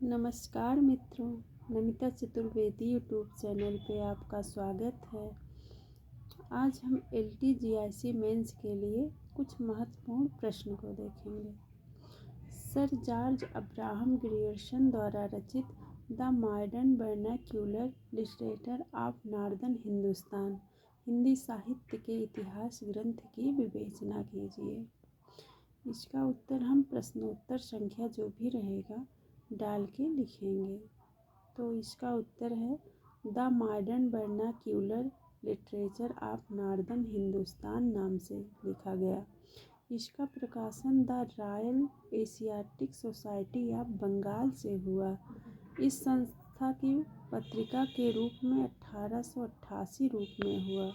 नमस्कार मित्रों, Namita Chaturvedi YouTube channel पे आपका स्वागत है। आज हम LTGIC मेंस के लिए कुछ महत्वपूर्ण प्रश्न को देखेंगे। सर जॉर्ज अब्राहम ग्रियर्सन द्वारा रचित the modern vernacular literature of northern Hindustan Hindi साहित्य के इतिहास ग्रंथ की विवेचना कीजिए। इसका उत्तर हम प्रश्नोत्तर संख्या जो भी रहेगा डाल के लिखेंगे। तो इसका उत्तर है the modern vernacular literature of northern Hindustan नाम से लिखा गया। इसका प्रकाशन the royal Asiatic society of Bengal से हुआ। इस संस्था की पत्रिका के रूप में 1888 रूप में हुआ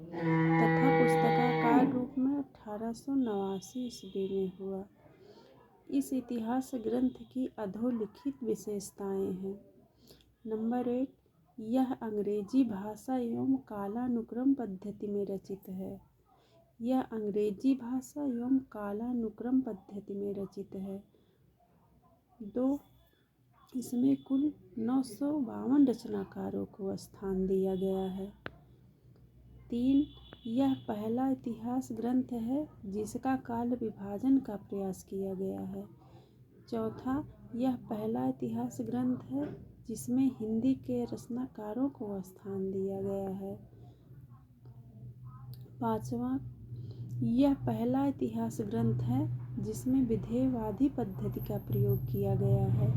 तथा पुस्तकाकार रूप में 1889 ईस्वी में हुआ। इस इतिहास ग्रंथ की अधोलिखित विशेषताएं हैं। नंबर 1, यह अंग्रेजी भाषा एवं कालानुक्रम पद्धति में रचित है। यह अंग्रेजी भाषा एवं कालानुक्रम पद्धति में रचित है। 2, इसमें कुल 952 रचनाकारों को स्थान दिया गया है। 3, यह पहला इतिहास ग्रंथ है जिसका काल विभाजन का प्रयास किया गया है। 4, यह पहला इतिहास ग्रंथ है जिसमें हिंदी के रचनाकारों को स्थान दिया गया है। 5, यह पहला इतिहास ग्रंथ है जिसमें विधेयवादी पद्धति का प्रयोग किया गया है।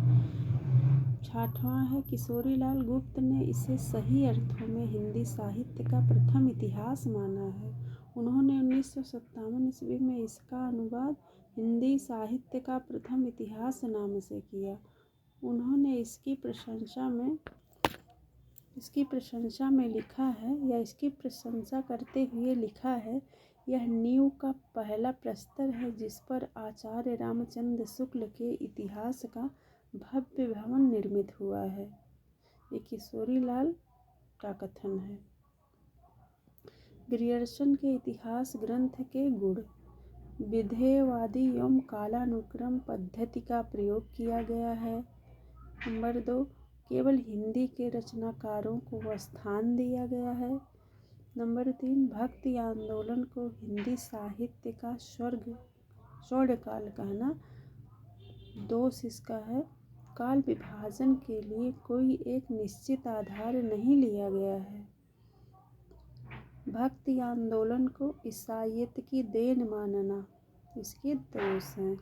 6वां है किशोरीलाल गुप्त ने इसे सही अर्थों में हिंदी साहित्य का प्रथम इतिहास माना है। उन्होंने 1957 ईस्वी में इसका अनुवाद हिंदी साहित्य का प्रथम इतिहास नाम से किया। उन्होंने इसकी प्रशंसा करते हुए लिखा है, यह नींव का पहला प्रस्तर है जिस पर आचार्य रामचंद्र शुक्ल के इतिहास का भव्य भवन निर्मित हुआ है। ये किशोरीलाल का कथन है। ग्रियर्सन के इतिहास ग्रंथ के गुण: विधेयवादी एवं कालानुक्रम पद्धति का प्रयोग किया गया है। नंबर 2, केवल हिंदी के रचनाकारों को स्थान दिया गया है। नंबर 3, भक्ति आंदोलन को हिंदी साहित्य का स्वर्णकाल कहना। दोष इसका है, काल विभाजन के लिए कोई एक निश्चित आधार नहीं लिया गया है। भक्ति आंदोलन को ईसाईयत की देन मानना, इसके दोष हैं।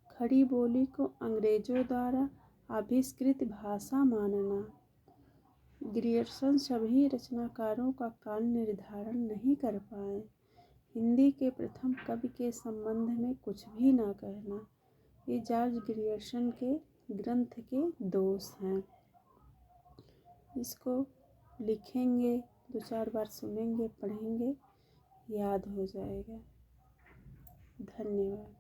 खड़ी बोली को अंग्रेजों द्वारा आविष्कृत भाषा मानना। ग्रियर्सन सभी रचनाकारों का काल निर्धारण नहीं कर पाए। हिंदी के प्रथम कवि के संबंध में कुछ भी न कहना। ये जॉर्ज ग्रियर्सन के ग्रंथ के दोष हैं। इसको लिखेंगे, 2-4 बार सुनेंगे, पढ़ेंगे, याद हो जाएगा। धन्यवाद।